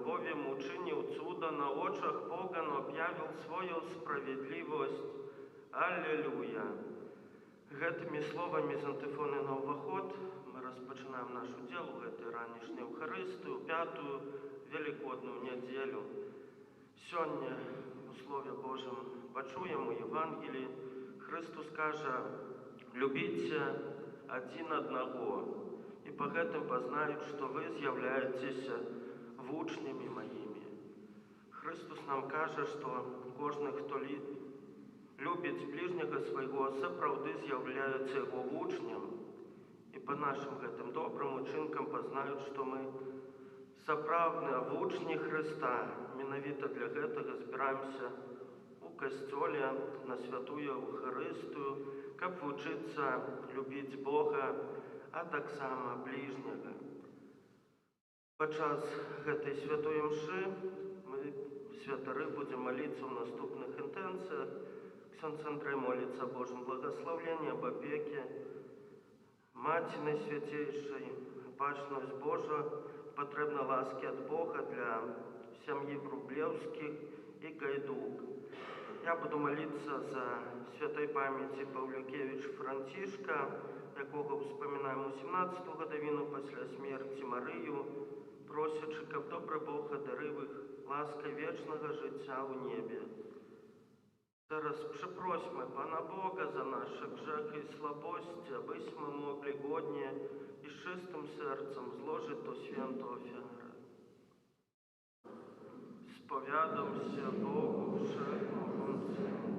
bowiem uczynił cuda na oczach pogan, objawił swoją sprawiedliwość. Аллилуйя! Гэтымі словамі з антыфоны на ўваход мы распачынаем наш удзел у гэтай ранішняй Эўхарыстыі, пятую велікодную нядзелю. Сёння у Слове Божым пачуем у Евангеліі, Христос кажа: «Любіце адзін аднаго, і па гэтым пазнаюць, што вы з'яўляецеся вучнямі маімі». Христос нам кажа, што кожны, хто любіць ближняга свайго, сапраўды з'яўляецца яго вучнем, і па нашым гэтым добрым учынкам пазнаюць, што мы сапраўдныя вучні Христа. Менавіта для гэтага збіраемся у касцёле на святую Эўхарыстыю, каб вучыцца любіць Бога, а таксама ближняга. Падчас гэтай святой імшы мы, святары, будзем маліцца ў наступных інтэнцыях. Ксёндз Андрэй моліцца о Божьем благословении, об опеке Маці Найсвятейшей, бачнасць Божа, патрэбна ласки от Бога для сям'і Врублеўскіх и Гайдук. Я буду молиться за святой памяти Паўлюкевіч Францішка, якога успамінаем у 17-ту гадавіну пасля смерти Марыю, просячы, каб добры Бог адарыў іх ласкай вечнага жыцця ў небе. Зараз прыпросьме Пана Бога за наши грехи и слабости, абысь мы могли годнее и с чистым сердцем зложить то святу оферу. Сповядамся Богу Всемогущему.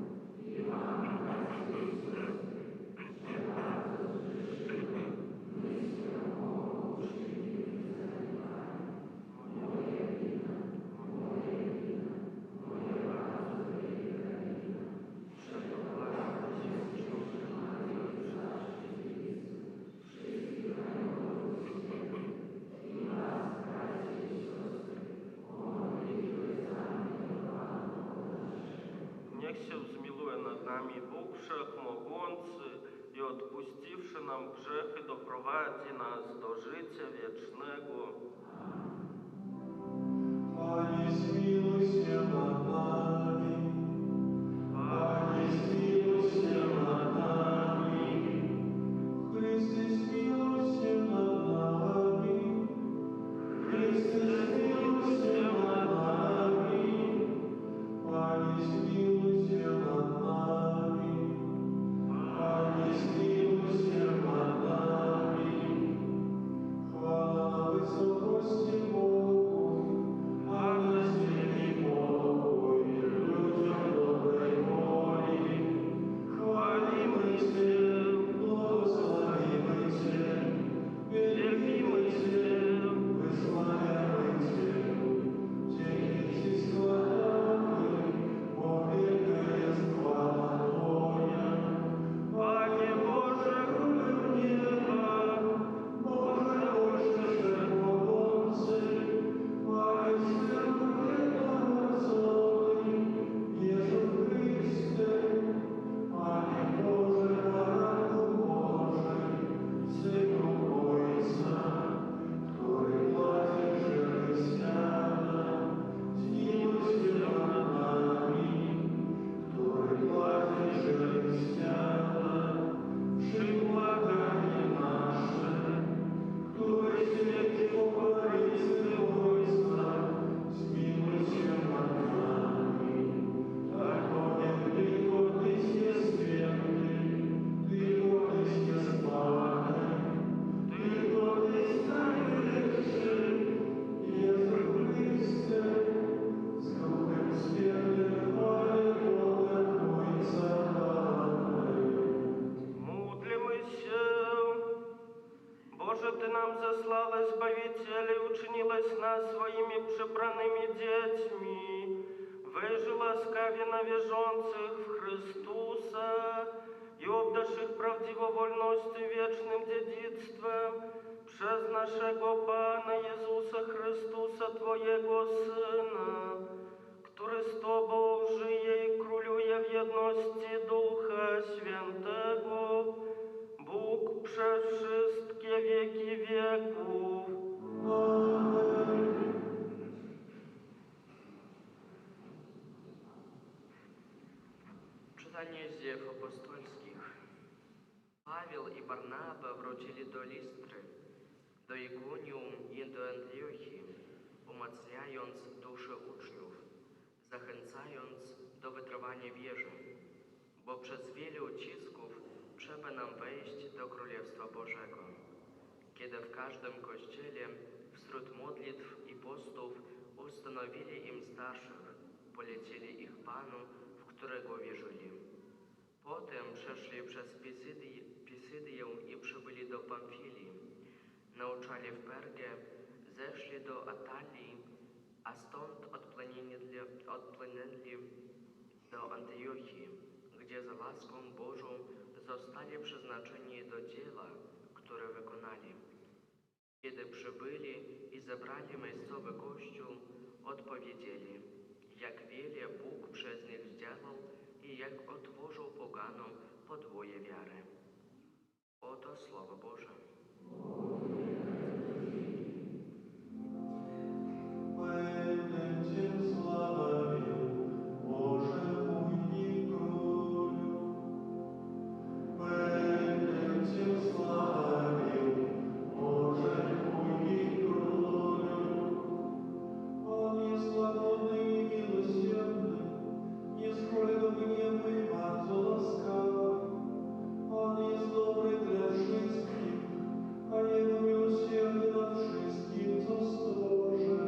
Niech się zmiłuje nad nami Bóg Wszechmogący i odpuściwszy nam grzechy, doprowadzi nas do życia wiecznego. Panie, zmiłuj się nad nami. Panie, zmiłuj się nad nami. Chryste, zmiłuj się nad nami. Chryste, zmiłuj się nad nami. Panie, zmiłuj się nad nami. Panie, zmiłuj się nad nami. Chwała na wysokości Bogu, a na ziemi pokój ludziom dobrej woli. Chwalimy Cię, błogosławimy Cię, wielbimy Cię, wysławiamy Cię. Dzięki Ci składamy, bo wielka jest chwała Twoja. Panie Boże, Królu nieba, Boże Ojcze Wszechmogący, Panie Święty Narodzony, Jezu Chryste, Panie Boże, Baranku Boży, Synu Ojca, który płaci grzechy świata, zmiłuj się nad nami, który płaci grzechy świata, przybłaganie nasze, który święty pokorysty Ojca, zmiłuj się nad nami. Tak bowiem tylko Tyś jest święty, tylko Tyś jest Panem, tylko Tyś najwyższy, Jezu Chryste, z Duchem Świętym chwalę Boga Ojca. Amen. Módlmy się. Боже, Ты нам заслал Избавителя и учинилась нас своими прибранными детьми. Вежи ласкаві навіжонцих в Христуса и обдашь их правдиво вольностью вечным дедицтвом przez naszego Pana Jezusa Chrystusa, Twojego Syna, który z Tobą żyje i króluje w jedności Ducha Świętego, Bóg przez wszystkie wieki wieków. Amen. Святодіїв апостольських. Павел і Барнаба вручили до Лістри, до Іконіум і до Антіохії, умацняjąc dusze uczniów, zachęcając do wytrwania wierze, bo przez wiele ucisków trzeba nam wejść do Królestwa Bożego. Kiedy w każdym kościele wśród modlitw i postów ustanowili im starszych, polecili ich Panu, w którego wierzyli. Potem przeszli przez Pisydię i przybyli do Pamfilii. Nauczali w Pergie, zeszli do Atalii, a stąd odpłynęli do Antiochii, gdzie za łaską Bożą zostali przeznaczeni do dzieła, które wykonali. Kiedy przybyli i zebrali miejscowy kościół, odpowiedzieli, jak wiele Bóg przez nich zdziałał i jak otworzył poganom podwoje wiary. Oto Słowo Boże. Będę Cię sławił, Boże mój i Królu. Będę Cię sławił, Boże mój i Królu. On jest łagodny i miłosierny, nieskolego gniewu i bardzo łaskawy. On jest dobry dla wszystkich, a Jego miłosierdzie nad wszystkim, co stworzy.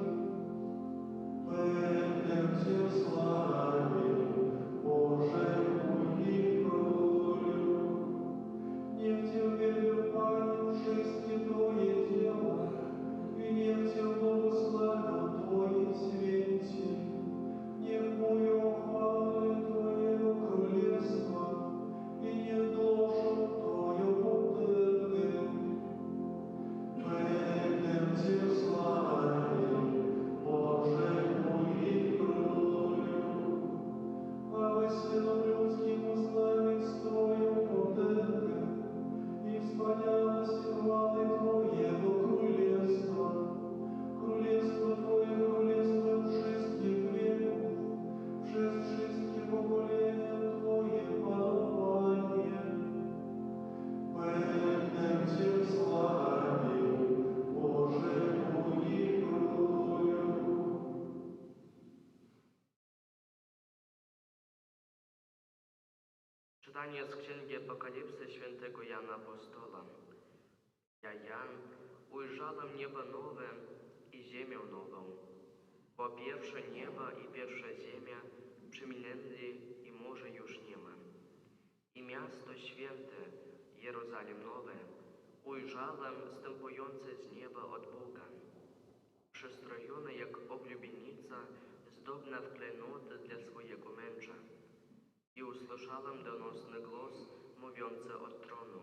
Będę Cię sławił, Boże mój i Królu. Niech Cię wielbią, Panie, wszystkie Twoje dzieła i niech Cię błogosławią Twoi święci. Niech mówią o chwale Twojego Królestwa i niech głoszą Twoją potęgę. Będę Cię sławił, Boże mój i Królu. Aby synom ludzkim uznać Twoją potęgę i wspaniałość chwały Twojego Królestwa. Królestwo Twoje, Królestwo wszystkich wieków, przez wszystkie pokolenia Twoje panowanie. Będę Cię sławił, Boże mój i Królu. Czytanie z Księgi Apokalipsy świętego Jana Apostola. Ja, Jan, ujrzałem niebo nowe i ziemię nową, bo pierwsze nieba i pierwsza ziemia przeminęli i morza już nie ma. I miasto święte, Jeruzalem nowe, ujrzałem zstępujące z nieba od Boga, przystrojone jak oblubienica, zdobna w klejnoty dla swojego męża. I usłyszałem donosny głos, mówiący od tronu.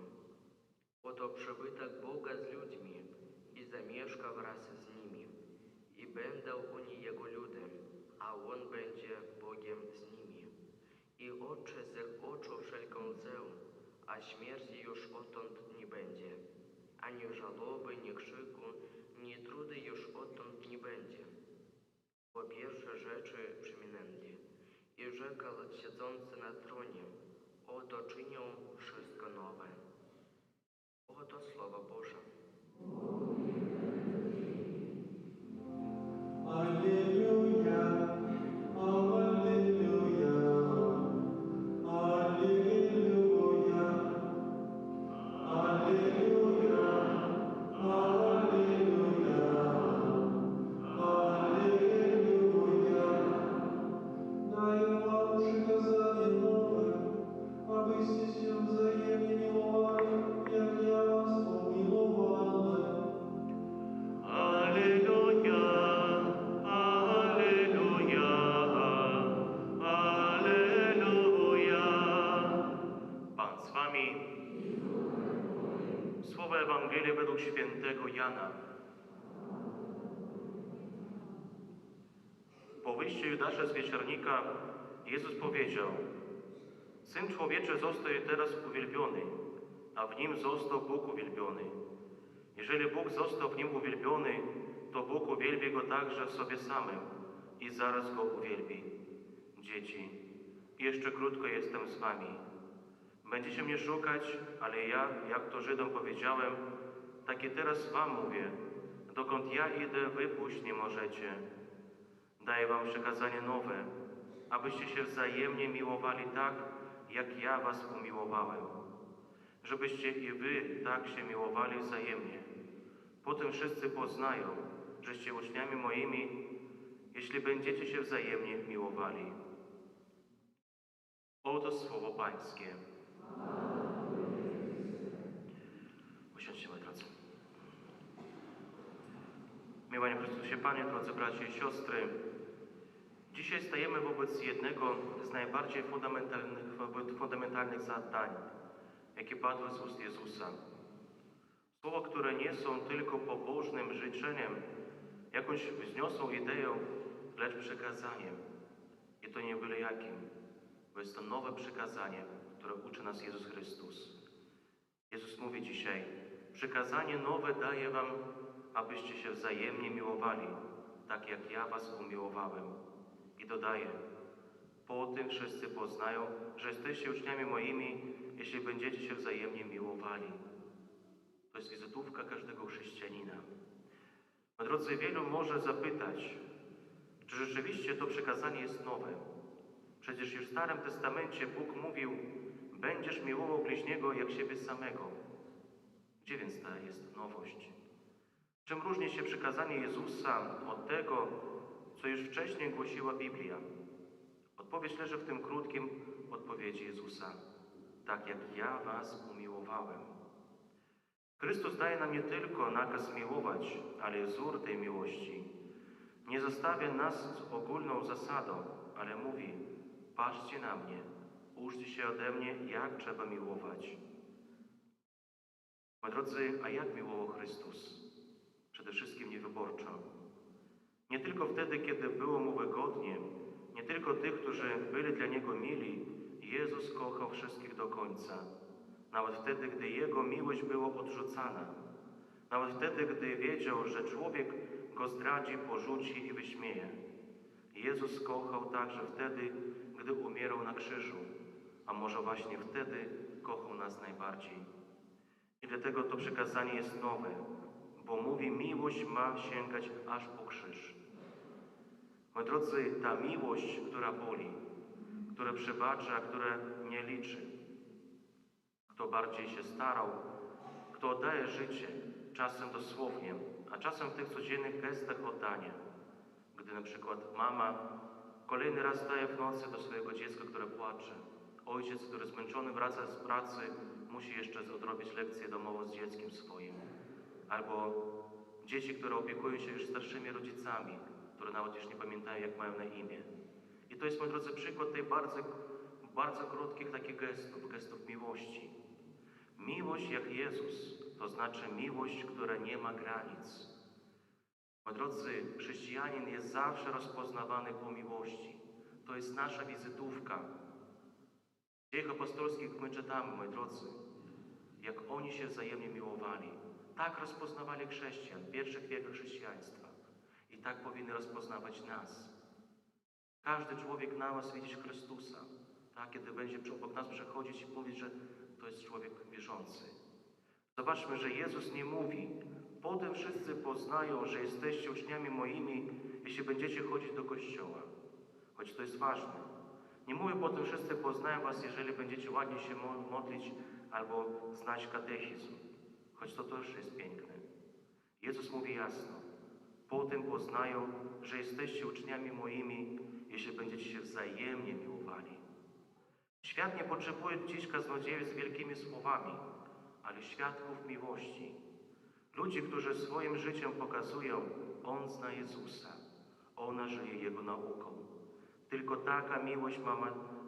Oto przybytek Boga z ludźmi i zamieszka wraz z nimi. I będą oni Jego ludem, a On będzie Bogiem z nimi. I oczy z ich oczu wszelką łzę, a śmierci już odtąd nie będzie. Ani żałoby, ni krzyku, ni trudy już odtąd nie będzie. Bo pierwsze rzeczy przeminęli. I rzekł siedzący na tronie, oto czynią wszystko nowe. Oto Słowo Boże. Alleluja, alleluja, alleluja, alleluja, alleluja, alleluja. Daję wam przykazanie nowe, abyście się wzajemnie miłowali, jak ja was pomiłowałem. Alleluja, alleluja, alleluja. Pan z wami. Słowo Ewangelii według świętego Jana. Po wyjściu Judasza z wieczornika Jezus powiedział: Syn Człowieczy zostaje teraz uwielbiony, a w Nim został Bóg uwielbiony. Jeżeli Bóg został w Nim uwielbiony, to Bóg uwielbi Go także w sobie samym i zaraz Go uwielbi. Dzieci, jeszcze krótko jestem z wami. Będziecie mnie szukać, ale ja, jak to Żydom powiedziałem, tak i teraz wam mówię, dokąd ja idę, wy pójść nie możecie. Daję wam przekazanie nowe, abyście się wzajemnie miłowali tak, jak ja was umiłowałem. Żebyście i wy tak się miłowali wzajemnie. Potem wszyscy poznają, żeście uczniami moimi, jeśli będziecie się wzajemnie miłowali. Oto słowo Pańskie. Usiądźcie, moi drodzy. Miłanie Chrystusie Panie, drodzy bracia i siostry, dzisiaj stajemy wobec jednego z najbardziej fundamentalnych zadań, jakie padły z ust Jezusa. Słowa, które nie są tylko pobożnym życzeniem, jakąś wzniosłą ideą, lecz przekazaniem. I to nie byle jakim, bo jest to nowe przekazanie, które uczy nas Jezus Chrystus. Jezus mówi dzisiaj, przekazanie nowe daję wam, abyście się wzajemnie miłowali, tak jak ja was umiłowałem. I dodaje, po tym wszyscy poznają, że jesteście uczniami moimi, jeśli będziecie się wzajemnie miłowali. To jest wizytówka każdego chrześcijanina. Moi drodzy, wielu może zapytać, czy rzeczywiście to przekazanie jest nowe? Przecież już w Starym Testamencie Bóg mówił, będziesz miłował bliźniego jak siebie samego. Gdzie więc ta jest nowość? Czym różni się przekazanie Jezusa od tego, co już wcześniej głosiła Biblia? Odpowiedź leży w tym krótkim odpowiedzi Jezusa. Tak jak ja was umiłowałem. Chrystus daje nam nie tylko nakaz miłować, ale wzór tej miłości. Nie zostawia nas z ogólną zasadą, ale mówi, patrzcie na mnie, uczcie się ode mnie, jak trzeba miłować. Moi drodzy, a jak miłował Chrystus? Przede wszystkim niewyborczo. Nie tylko wtedy, kiedy było mu wygodnie, nie tylko tych, którzy byli dla Niego mili, Jezus kochał wszystkich do końca. Nawet wtedy, gdy Jego miłość była odrzucana. Nawet wtedy, gdy wiedział, że człowiek Go zdradzi, porzuci i wyśmieje. Jezus kochał także wtedy, gdy umierał na krzyżu, a może właśnie wtedy kochał nas najbardziej. I dlatego to przekazanie jest nowe, bo mówi, miłość ma sięgać aż po krzyż. Moi drodzy, ta miłość, która boli, która przebacza, która nie liczy, kto bardziej się starał, kto oddaje życie, czasem dosłownie, a czasem w tych codziennych gestach oddania. Gdy na przykład mama kolejny raz daje w nocy do swojego dziecka, które płacze. Ojciec, który zmęczony wraca z pracy, musi jeszcze odrobić lekcję domową z dzieckiem swoim. Albo dzieci, które opiekują się już starszymi rodzicami, które nawet już nie pamiętają, jak mają na imię. I to jest, moi drodzy, przykład tej bardzo krótkich takich gestów miłości. Miłość jak Jezus, to znaczy miłość, która nie ma granic. Moi drodzy, chrześcijanin jest zawsze rozpoznawany po miłości. To jest nasza wizytówka. W Dziejach Apostolskich my czytamy, moi drodzy, jak oni się wzajemnie miłowali. Tak rozpoznawali chrześcijan w pierwszych wiekach chrześcijaństwa. I tak powinny rozpoznawać nas. Każdy człowiek na nas widzieć Chrystusa. Tak, kiedy będzie obok nas przechodzić i mówić, że to jest człowiek wierzący. Zobaczmy, że Jezus nie mówi, potem wszyscy poznają, że jesteście uczniami moimi, jeśli będziecie chodzić do kościoła. Choć to jest ważne. Nie mówię, potem wszyscy poznają was, jeżeli będziecie ładnie się modlić albo znać katechizm. Choć to też jest piękne. Jezus mówi jasno. Potem poznają, że jesteście uczniami moimi, jeśli będziecie się wzajemnie miłowali. Świat nie potrzebuje dziś kaznodziejów z wielkimi słowami, ale świadków miłości. Ludzi, którzy swoim życiem pokazują, on zna Jezusa, ona żyje Jego nauką. Tylko taka miłość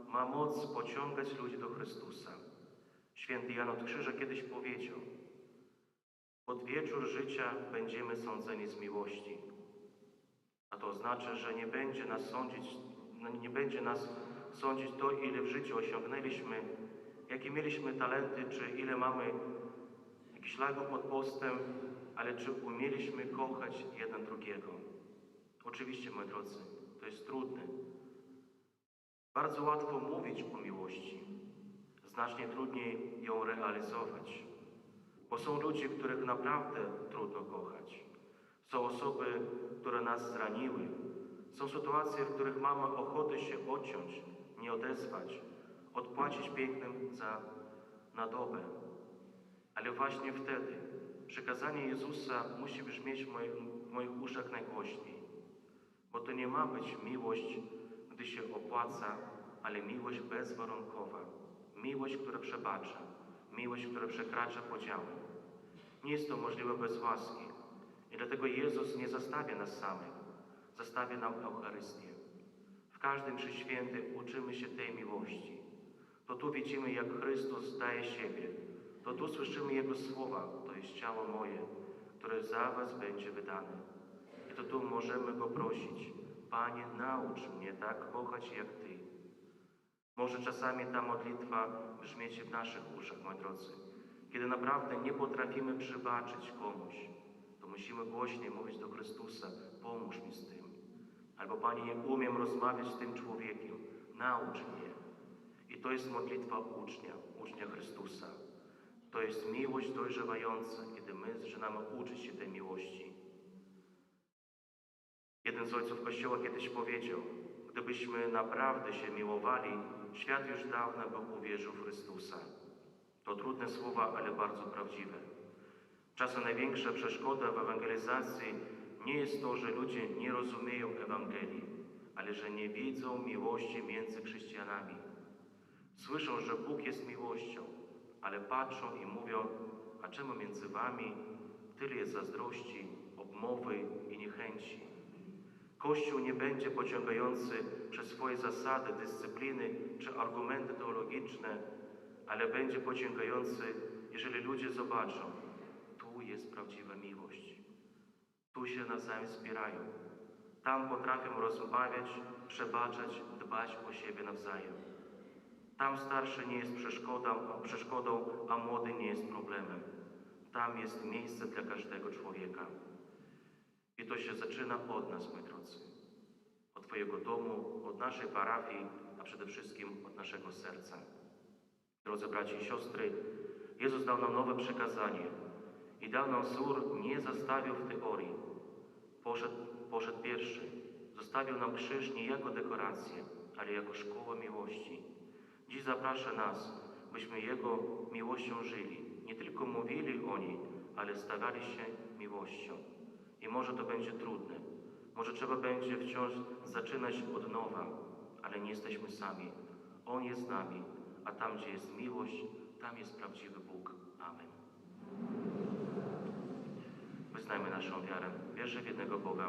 ma moc pociągać ludzi do Chrystusa. Święty Jan od Krzyża kiedyś powiedział, pod wieczór życia będziemy sądzeni z miłości. A to oznacza, że nie będzie nas sądzić to, ile w życiu osiągnęliśmy, jakie mieliśmy talenty, czy ile mamy jakichś lagów pod postem, ale czy umieliśmy kochać jeden drugiego. Oczywiście, moi drodzy, to jest trudne. Bardzo łatwo mówić o miłości. znacznie trudniej ją realizować. Bo są ludzie, których naprawdę trudno kochać. Są osoby, które nas zraniły. Są sytuacje, w których mamy ochotę się odciąć, nie odezwać, odpłacić pięknym na dobę. Ale właśnie wtedy przykazanie Jezusa musi brzmieć w moich uszach najgłośniej. Bo to nie ma być miłość, gdy się opłaca, ale miłość bezwarunkowa. Miłość, która przebacza. Miłość, która przekracza podziały. Nie jest to możliwe bez łaski. I dlatego Jezus nie zostawia nas samych. Zostawia nam Eucharystię. W każdym mszy świętej uczymy się tej miłości. To tu widzimy, jak Chrystus daje siebie. To tu słyszymy Jego słowa. To jest ciało moje, które za was będzie wydane. I to tu możemy Go prosić. Panie, naucz mnie tak kochać jak Ty. Może czasami ta modlitwa brzmieć w naszych uszach, moi drodzy. Kiedy naprawdę nie potrafimy przebaczyć komuś, to musimy głośniej mówić do Chrystusa, pomóż mi z tym. Albo Panie, nie umiem rozmawiać z tym człowiekiem, naucz mnie. I to jest modlitwa ucznia Chrystusa. To jest miłość dojrzewająca, kiedy my zaczynamy uczyć się tej miłości. Jeden z ojców Kościoła kiedyś powiedział, gdybyśmy naprawdę się miłowali, świat już dawno by uwierzył w Chrystusa. To trudne słowa, ale bardzo prawdziwe. Czasem największa przeszkoda w ewangelizacji nie jest to, że ludzie nie rozumieją Ewangelii, ale że nie widzą miłości między chrześcijanami. Słyszą, że Bóg jest miłością, ale patrzą i mówią, a czemu między wami tyle jest zazdrości, obmowy i niechęci? Kościół nie będzie pociągający przez swoje zasady, dyscypliny czy argumenty teologiczne, ale będzie pociągający, jeżeli ludzie zobaczą, tu jest prawdziwa miłość. Tu się nawzajem wspierają. Tam potrafią rozmawiać, przebaczać, dbać o siebie nawzajem. Tam starszy nie jest przeszkodą, a młody nie jest problemem. Tam jest miejsce dla każdego człowieka. I to się zaczyna od nas, moi drodzy. Od Twojego domu, od naszej parafii, a przede wszystkim od naszego serca. Drodzy bracia i siostry, Jezus dał nam nowe przykazanie i dał nam wzór, nie zostawił w teorii. Poszedł pierwszy. Zostawił nam krzyż nie jako dekorację, ale jako szkołę miłości. Dziś zaprasza nas, byśmy Jego miłością żyli. Nie tylko mówili o niej, ale stawali się miłością. I może to będzie trudne. Może trzeba będzie wciąż zaczynać od nowa, ale nie jesteśmy sami. On jest z nami, a tam, gdzie jest miłość, tam jest prawdziwy Bóg. Amen. Wyznajmy naszą wiarę. Wierzę w jednego Boga,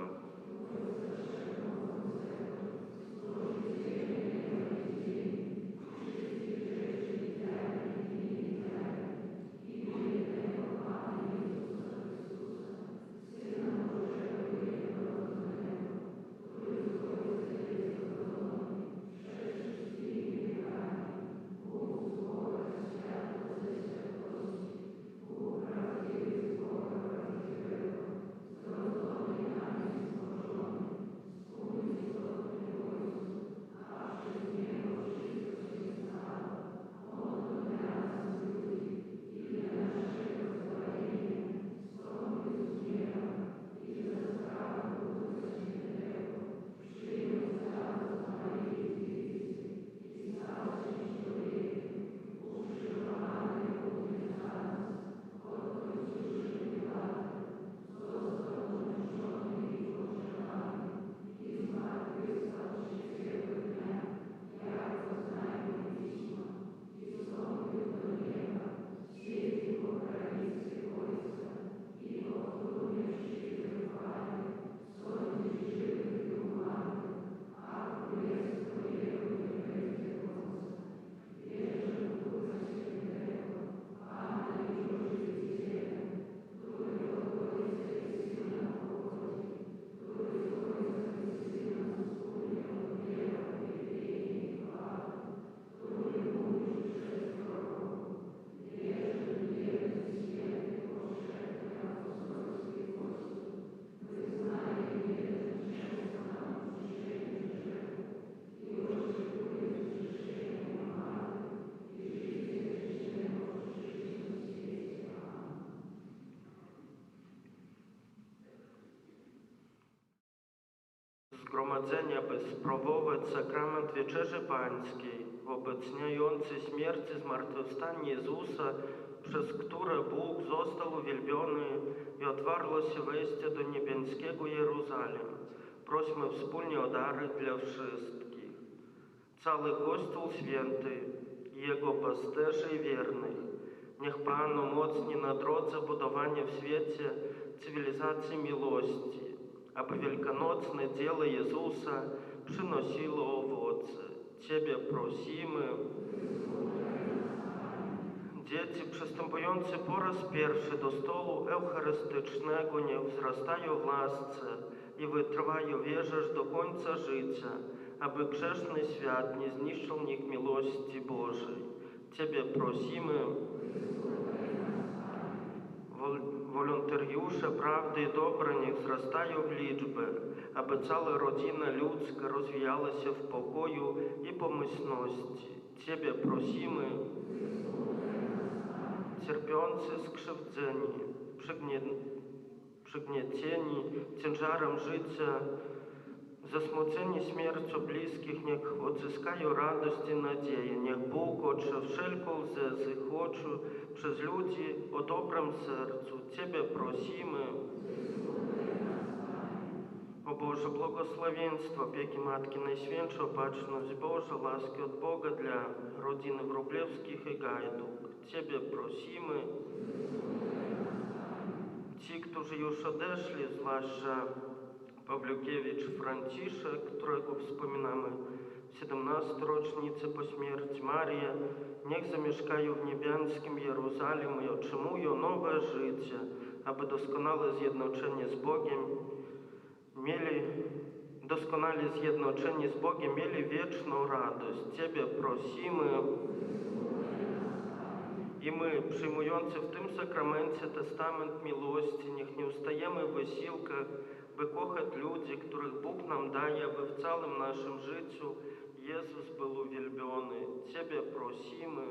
zgromadzenia, by spróbować sakrament Wieczerzy Pańskiej, obecniający śmierć i zmartwychwstanie Jezusa, przez które Bóg został uwielbiony i otwarło się wejście do niebieskiego Jeruzalem. Prośmy wspólnie o dary dla wszystkich. Cały Kościół Święty, Jego pasterzy i wiernych, niech Pan umocni na drodze budowania w świecie cywilizacji miłości, aby wielkanocne dzieło Jezusa przynosiło owoce. Ciebie prosimy. Dzieci przystępujące po raz pierwszy do stołu eucharystycznego niech wzrastają w łasce i wytrwają wierze do końca życia, aby grzeszny świat nie zniszczył nich miłości Bożej. Ciebie prosimy. Wolontariusze prawdy i dobra niech wzrastają w liczbę, aby cała rodzina ludzka rozwijała się w pokoju i pomyślności. Ciebie prosimy. Cierpiący, skrzywdzeni, przygniecieni ciężarem życia, zasmuceni śmiercią bliskich, niech odzyskają radość i nadzieję. Niech Bóg otrze wszelką łzę z ich oczu przez ludzi o dobrym sercu. Ciebie prosimy. O Boże, błogosławieństwo, opieki Matki Najświętszej, opatrzność Boża, łaski od Boga dla rodziny Wróblewskich i Gajduk. Ciebie prosimy. Ci, którzy już odeszli, zwłaszcza Pawlukiewicz Franciszek, którego wspominamy w 17. rocznicę po śmierci, Marię, niech zamieszkają w niebiańskim Jerozolimie i otrzymują nowe życie, aby doskonale zjednoczeni z Bogiem mieli wieczną radość. Ciebie prosimy. I my, przyjmujący w tym sakramencie testament miłości, niech nie ustajemy w wysiłkach, by kochać ludzi, których Bóg nam daje, aby w całym naszym życiu Jezus był uwielbiony. Ciebie prosimy.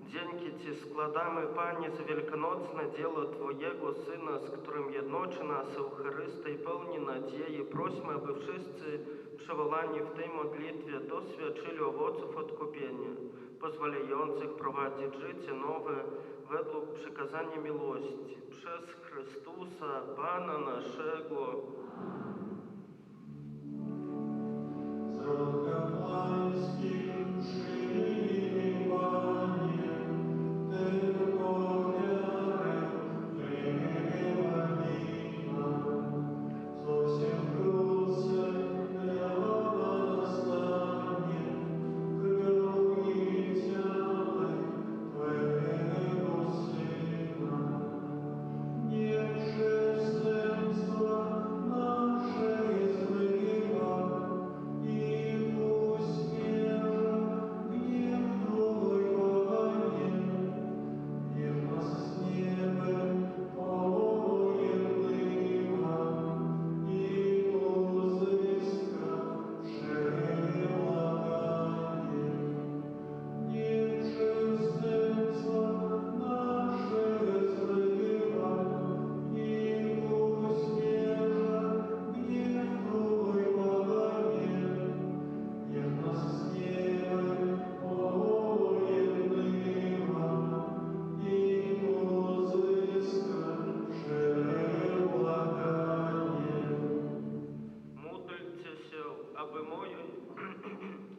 Dzięki Ci składamy, Panie, za wielkanocne dzieło Twojego Syna, z którym jednoczy nas Eucharystia i pełni nadziei. Prośmy, aby wszyscy przywołani w tej modlitwie doświadczyli owoców odkupienia, pozwalających prowadzić życie nowe według przykazania miłości. Przez Chrystusa, Pana naszego.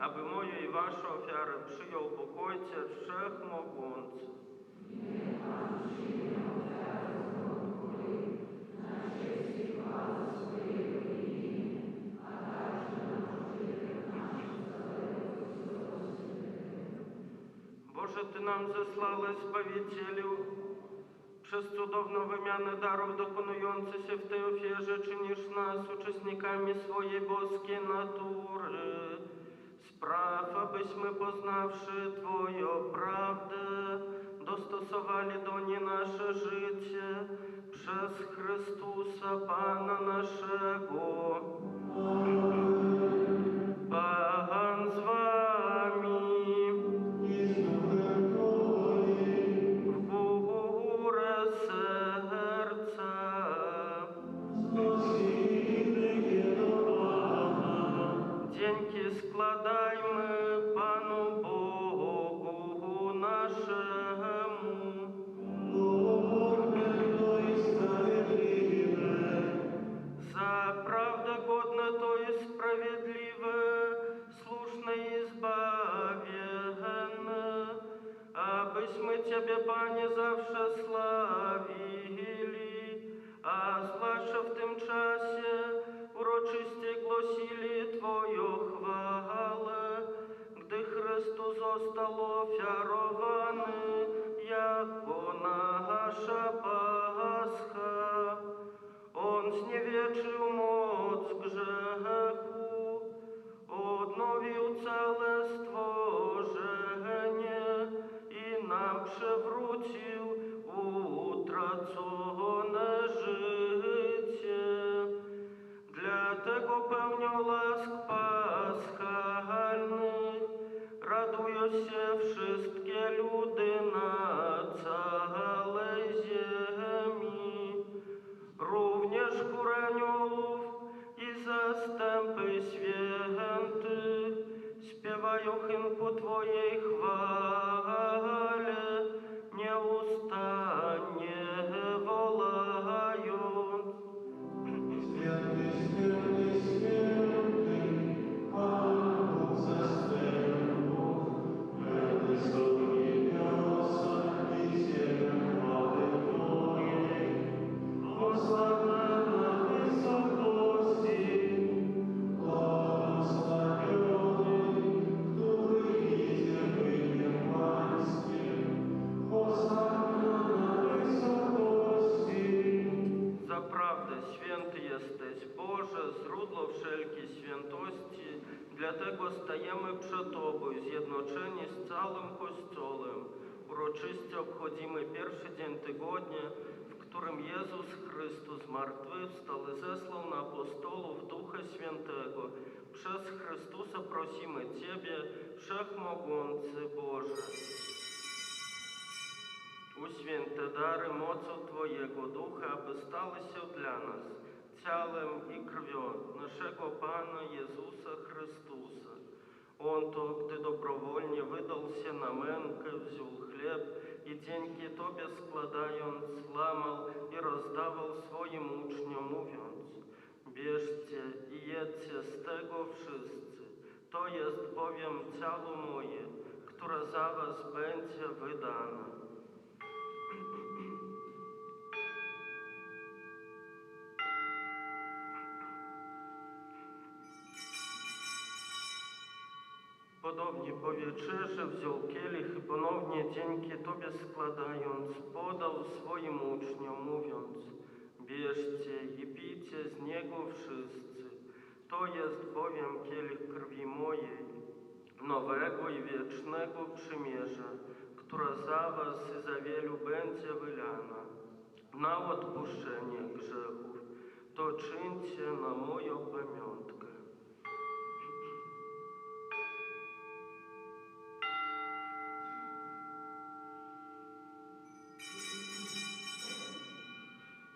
aby moje i wasze ofiary przyjął Bóg Ojciec Wszechmogący. Boże, Ty nam zesłałeś Zbawicielu, przez cudowną wymianę darów dokonujący się w tej ofierze czynisz nas uczestnikami swojej boskiej natury. Spraw, abyśmy poznawszy Twoją prawdę, dostosowali do niej nasze życie przez Chrystusa Pana naszego. Pan z Wami. W górę serca. Ciebie, Panie, zawsze sławili, a zwłaszcza w tym czasie uroczyście głosili Twoją chwałę, gdy Chrystus został ofiarowany jako nasza Pascha. On zniewieczył moc grzechu, odnowił całe stworzenie i nam przywrócił utracone życie. Dlatego pełnią łask paschalnych radują się wszystkie ludy na całej ziemi. Również chór aniołów i zastępy świętych śpiewają hymn Twojej chwale, nieustannie wołając. Święty, święty, święty, Pan Bóg zastępów, pełny są niebiosa i ziemia chwały Twojej. Hosanna na wysokości, błogosławiony, który idzie w imię Pańskie. Hosanna na wysokości. Zaprawdę święty jesteś, Boże, źródło wszelkiej świętości, dlatego stajemy przed Tobą zjednoczeni z całym Kościołem. Uroczyście obchodzimy pierwszy dzień tygodnia, w którym Jezus Chrystus zmartwychwstał i zesłał na apostołów Ducha Świętego. Przez Chrystusa prosimy Ciebie, Wszechmogący Boże. Uświęte dary mocą Twojego Ducha, aby stały się dla nas ciałem i krwią naszego Pana Jezusa Chrystusa. On to, gdy dobrowolnie wydał się na mękę, wziął chleb i dzięki Tobie składając, łamał i rozdawał swoim uczniom, mówiąc: bierzcie i jedzcie z tego wszyscy. To jest bowiem ciało moje, które za was będzie wydane. Podobnie po wieczerzy wziął kielich i ponownie dzięki Tobie składając, podał swoim uczniom, mówiąc: bierzcie i pijcie z niego wszyscy. To jest bowiem kielich krwi mojej, nowego i wiecznego przymierza, która za was i za wielu będzie wylana na odpuszczenie grzechów. To czyńcie na moją pamiątkę.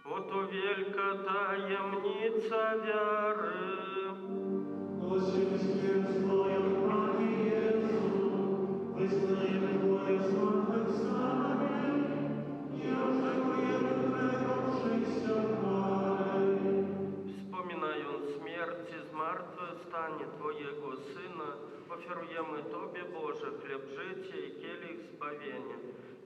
Oto wielka tajemnica wiary. Głosimy zwycięstwo, Panie Jezu, wyznajemy Twoje zmartwychwstanie i oczekujemy Twojego przyjścia w chwale. Wspominając śmierć i zmartwychwstanie Twojego Syna, ofiarujemy Tobie, Boże, chleb życia i kielich zbawienia.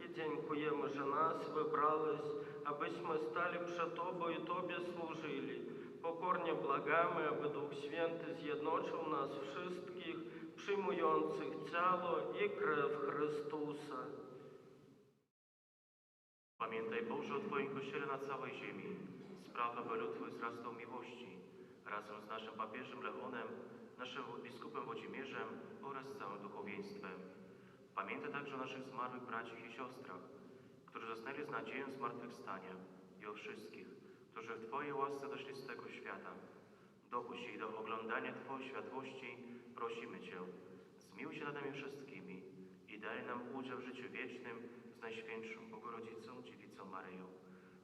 I dziękujemy, że nas wybrałeś, abyśmy stali przed Tobą i Tobie służyli. Pokornie błagamy, aby Duch Święty zjednoczył nas wszystkich, przyjmujących ciało i krew Chrystusa. Pamiętaj, Boże, o Twoim Kościele na całej ziemi. Spraw, aby lud Twój wzrastał miłości, razem z naszym papieżem Leonem, naszym biskupem Włodzimierzem oraz całym duchowieństwem. Pamiętaj także o naszych zmarłych braciach i siostrach, którzy zasnęli z nadzieją zmartwychwstania, i o wszystkich, którzy w Twojej łasce doszli z tego świata. Dopuść ich do oglądania Twojej światłości, prosimy Cię. Zmiłuj się nad nami wszystkimi i daj nam udział w życiu wiecznym z Najświętszą Bogorodzicą, Dziewicą Maryją,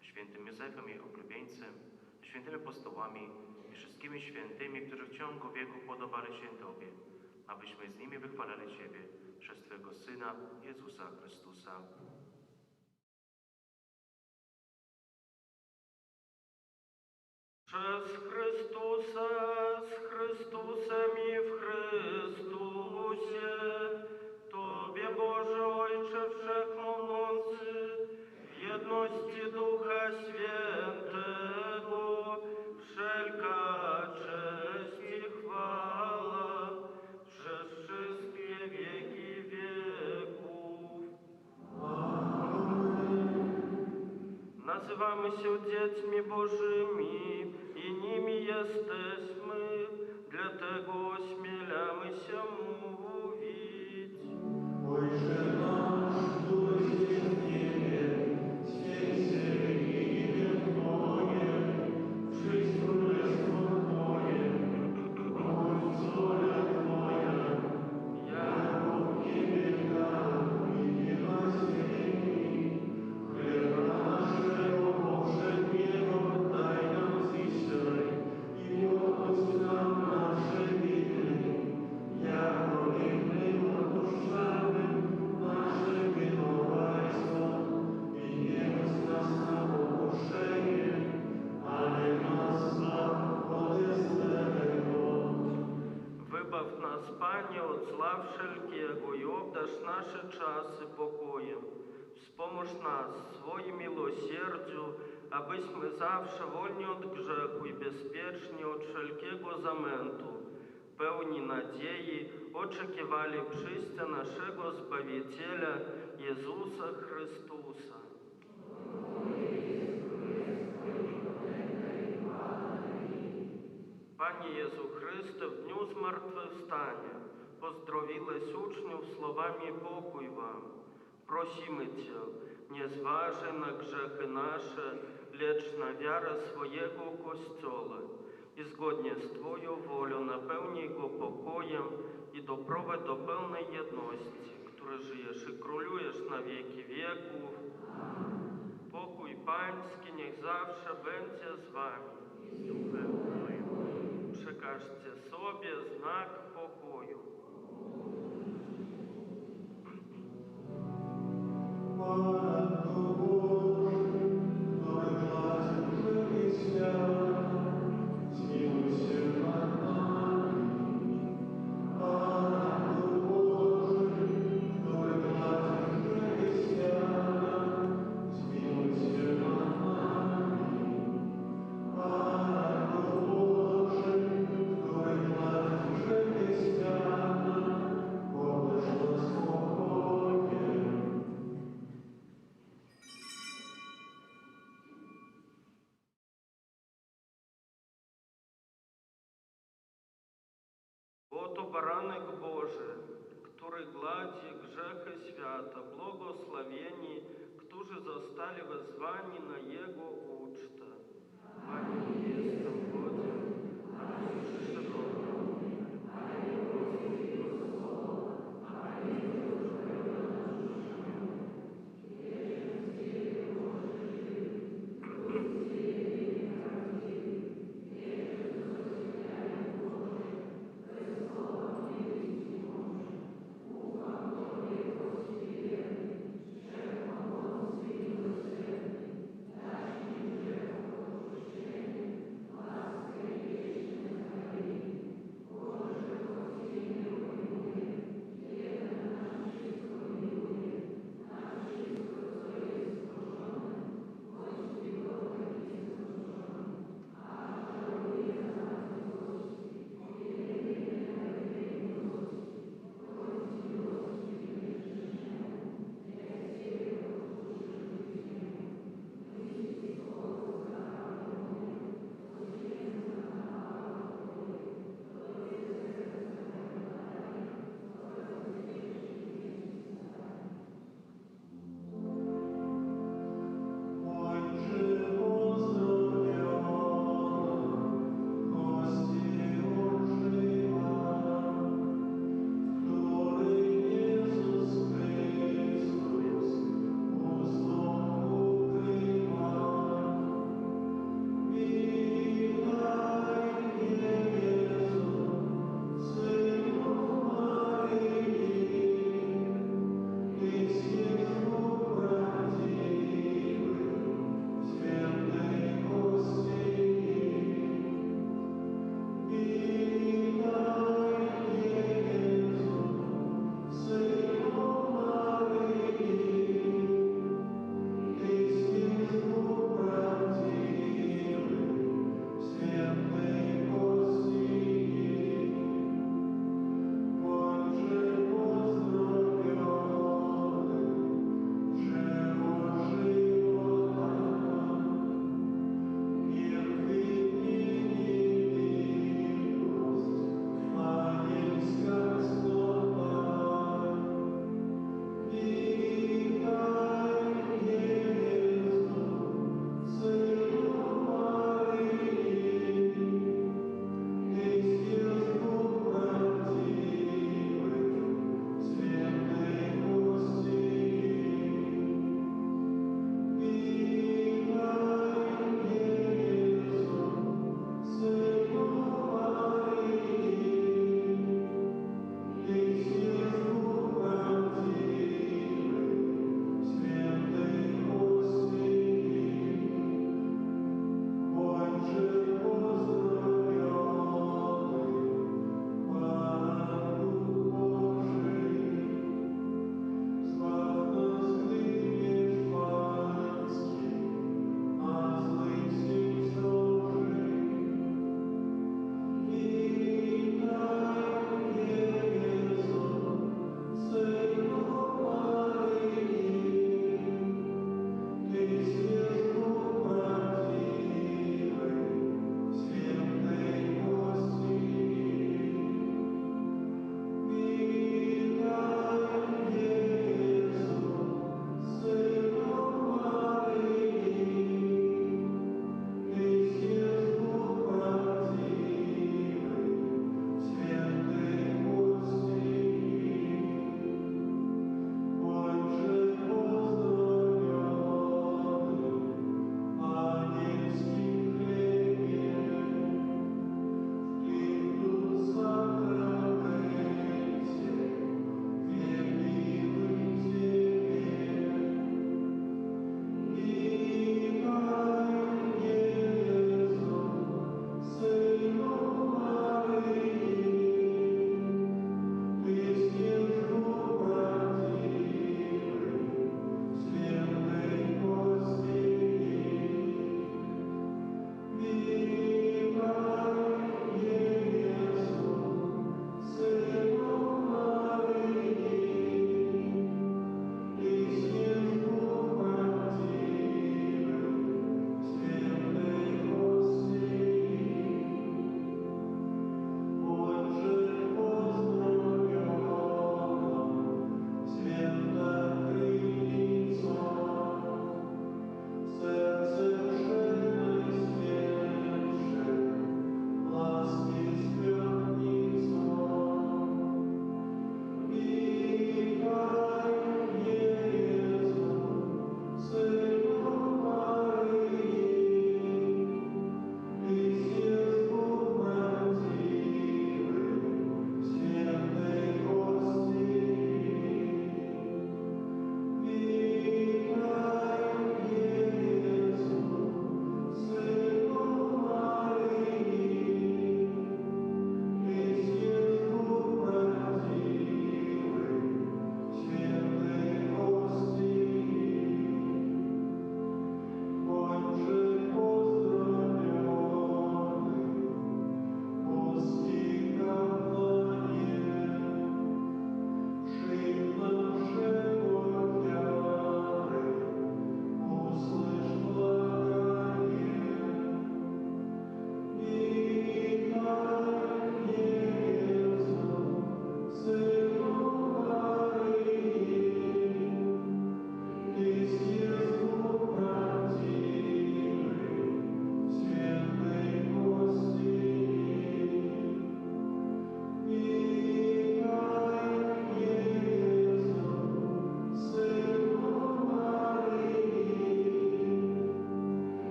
świętym Józefem, jej oblubieńcem, świętymi apostołami i wszystkimi świętymi, którzy w ciągu wieku podobali się Tobie, abyśmy z nimi wychwalali Ciebie przez Twojego Syna, Jezusa Chrystusa. Przez Chrystusa, z Chrystusem i w Chrystusie, Tobie Tobie, Boże Ojcze Wszechmogący, w jedności Ducha Świętego, wszelka cześć i chwała przez wszystkie wieki wieków. Nazywamy się dziećmi Bożymi i nimi jesteśmy, dlatego ośmielamy się mówić. Ojcze nasz, któryś jest w niebie, święć się imię Twoje, przyjdź królestwo Twoje, bądź wola Twoja, jako w niebie tak i na ziemi. Chleb naszego powszedniego daj nam dzisiaj i odpuść nam nasze winy, jako i my odpuszczamy naszym winowajcom. I nie wódź nas na pokuszenie, ale nas zbaw ode złego. Wybaw nas, Panie, od zła wszelkiego i obdarz nasze czasy pokojem. Wspomóż nas w swoim miłosierdziu, abyśmy zawsze wolni od grzechu i bezpieczni od wszelkiego zamętu, pełni nadziei, oczekiwali przyjścia naszego Zbawiciela Jezusa Chrystusa. Panie Jezu Chryste, w dniu zmartwychwstania pozdrowiłeś uczniów słowami pokój wam. Prosimy Cię, nie zważaj na grzechy nasze, lecz na wiarę swojego Kościoła i zgodnie z Twoją wolą napełnij go pokojem i doprowadź do pełnej jedności, który żyjesz i królujesz na wieki wieków. Pokój Pański niech zawsze będzie z Wami. Przekażcie sobie znak pokoju. Matko Boże, który gladzi grzechy świata, zmiłuj się nad nami. Matko Boże, który gladzi grzechy świata, zmiłuj się nad nami. Matko Boże, który gladzi grzechy świata, obdarz nas pokojem. Oto baranek Boży, który gładzi grzechy świata, błogosławieni, którzy zostali wezwani na Jego ucztę. Panie, nie jestem godzien, abyś przyszedł do mnie, ale nie pozwól Jego słowa, ale nie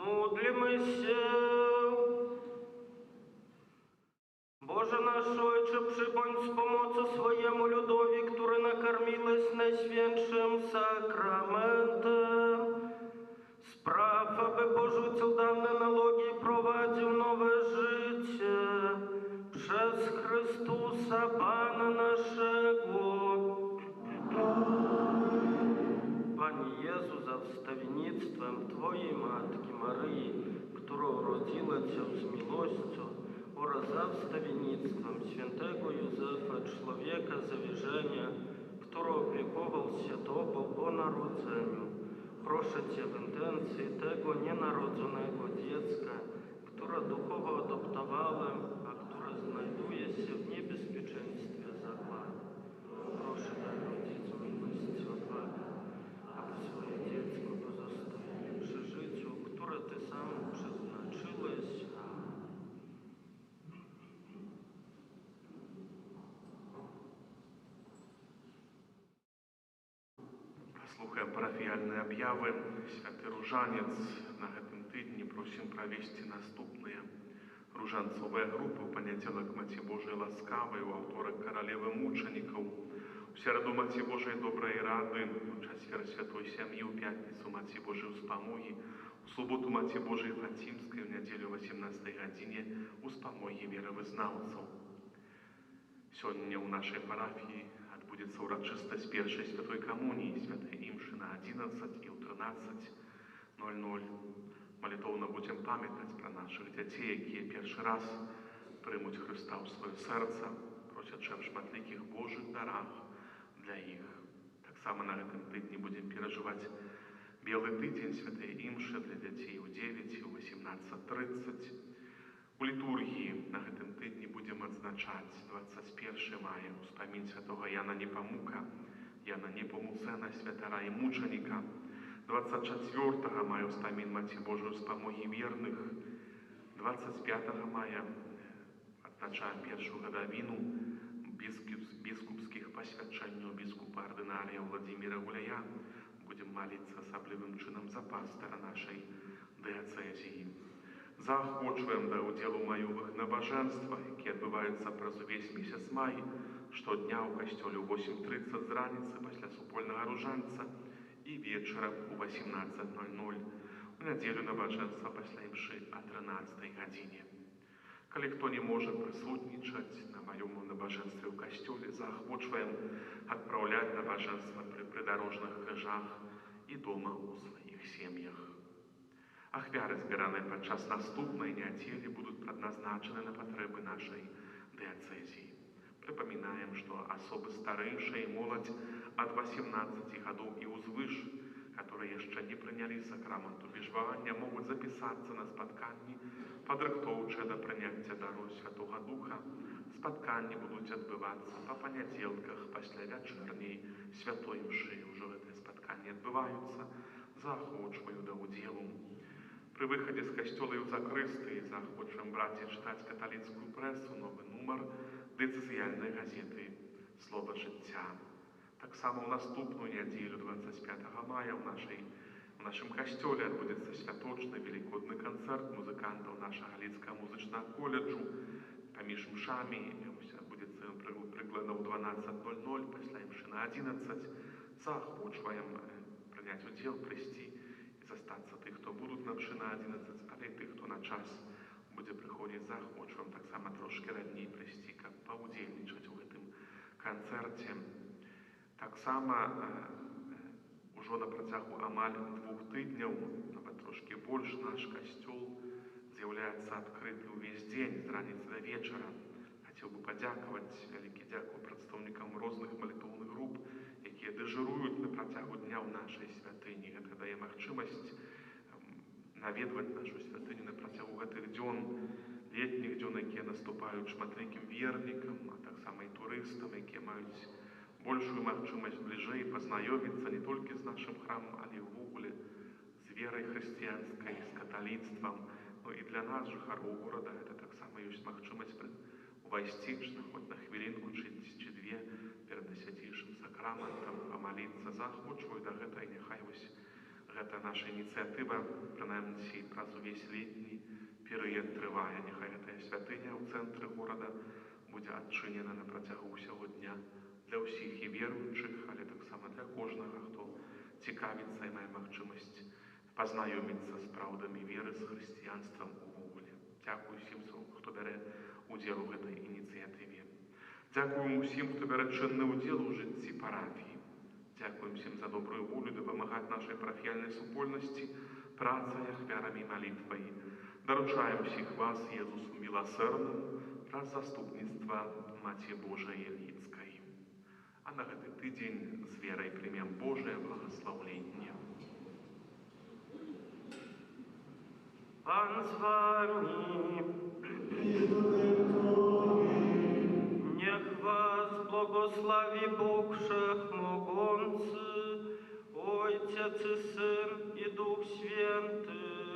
Módlmy się. Боже наш Отче, прибądź з помocą своєму людові, które накормилось найświętszym sakramentem. Spraw, aby porzucił dawne nalogi i prowadził nowe życie przez Chrystusa Pana naszego. Panie Jezu, za wstawiennictwem Twojej Matki Maryi, która urodziła Cię z miłością, oraz za wstawiennictwem świętego Józefa, człowieka zawierzenia, który opiekował się Tobą po narodzeniu. Proszę Cię w intencji tego nienarodzonego dziecka, które duchowo adoptowałem, a które znajduje się w niebezpieczeństwie zagłady. Proszę daj rodzicom miłości odwagi, aby swoje dziecko pozostawili przy życiu, które Ty sam przeznaczyłeś. Слухаем парафіяльныя аб'явы. Святы ружанец на гэтым тыдні просім правесці наступныя ружанцовыя групы. У панядзелак Маці Божай ласкавай, у аўторак каралевы мучанікаў, у сераду Маці Божай добрай рады, у чацвер святой сям'і, у пятніцу Маці Божай успамогі, у суботу Маці Божай Фацімскай, у нядзелю 18 гадзіне успамогі веравызнаўцаў. Сёння ў нашай парафіі адбудзецца ўрачыстасць першай святой камуніі, святай імшы на 11 і ў 13:00. Малітоўна будзем памятаць пра нашых дзяцей, якія першы раз прымуць Хрыста ў сваё сэрца, просячы аб шматлікіх Божых дарах для іх. Таксама на гэтым тыдні будзем перажываць белы тыдзень святай імшы для дзяцей у 9 і ў 18:30. У літургіі на гэтым тыдні будзем адзначаць 21 мая ўспамін святога Яна Непамука, Яна Непамуцэна, святара і мучаніка. 24 мая ўспамін Маці Божай успамогі верных. 25 мая адзначаем першую гадавіну біскупскіх пасвячэнняў біскупа ардынарыя Владзіміра Гуляя. Будзем маліцца асаблівым чынам за пастара нашай дыяцэзіі. Заахвочваем да ўдзелу маёвых набажэнствах, які адбываюцца праз увесь месяц май, штодня ў касцёле ў 8:30 з раніцы пасля супольнага ружанца і вечарам у 18:00. У нядзелю набажэнства пасля імшы о 13 гадзіне. Калі хто не можа прысутнічаць на маёму набажэнстве ў касцёле, заахвочваем адпраўляць набажэнства пры прыдарожных крыжах і дома ў сваіх сем'ях. Ахвяры, збіраныя падчас наступнай нядзелі, будуць прадназначаны на патрэбы нашай дыяцэзіі. Прыпамінаем, што асобы старэйшыя і моладзь ад 18 гадоў і ўзвыш, которые яшчэ не прынялі сакраменту бежвання, могуць запісацца на спатканні, падрыхтоўчыя да прыняцця дару Святога Духа. Спатканні будуць адбывацца па панядзелках пасля вячэрняй святой імшы. Ужо гэтыя спатканні адбываюцца. Заахвочваю да ўдзелу. Пры выхадзе з касцёла і ў закрыстыі заахвочваем браць і чытаць каталіцкую прэсу, новы нумар дыцэзіяльнай газеты «Слова жыцця». Таксама ў наступную нядзелю, 25 мая, у нашым касцёле адбудзецца святочны велікодны канцэрт музыкантаў нашага Галіцкага музычнага коледжу. Паміж імшамі адбудзецца прыкладна ў 12:00, пасля імшы на 11. Заахвочваем прыняць удзел, прыйсці і застацца тых, хто будуць на мшы на 11, але і тых, хто на час будзе прыходзіць, заахвочваем таксама трошкі раней прыйсці, каб паўдзельнічаць у гэтым канцэрце. Таксама ужо на працягу амаль 2 тыдняў, нават трошкі больш, наш касцёл з'яўляецца адкрыты ўвесь дзень з раніцы да вечара. Хацеў бы падзякаваць, вялікі дзякуй прадстаўнікам розных малітоўных груп, якія дэжуруюць на працягу дня ў нашай святыні. Гэта дае магчымасць наведваць нашу святыню на працягу гэтых дзён, летніх дзён, якія наступаюць шматлікім вернікам, а таксама і турыстам, якія маюць большую магчымасць бліжэй пазнаёміцца не толькі з нашым храмам, але і ўвогуле з верай хрысціянскай, з каталіцтвам. Ну і для нас, жыхароў горада, гэта таксама ёсць магчымасць увайсці хоць на хвілінку чи две перад свяцейшым сакраментам, памаліцца. Заахвочваю да гэта, і няхай вось Гэта наша ініцыятыва, прынамсі праз увесь летні перыяд трывае. Няхай гэтая святыня ў цэнтры горада будзе адчынена на працягу ўсяго дня для ўсіх і веруючых, але таксама для кожнага, хто цікавіцца і мае магчымасць пазнаёміцца з праўдамі веры, з хрысціянствам увогуле. Дзякую усім, хто бярэ удзел у гэтай ініцыятыве. Дзякуем усім, хто бярэ чынны ўдзел у жыцці парафіі. Дзякуем всім за добрую волю дапамагаць нашай парафіяльнай супольнасці працай, ахвярамі і малітвай. Даручаем всіх вас Езусу міласэрнаму праз заступніцтва Маці Божай Іліцкай. А на гэты тыдзень з верай прымем Божае благаслаўленне. Пан з вами. Нех вас благослови Бог Всемогущий, Отец и Сын и Дух Святый.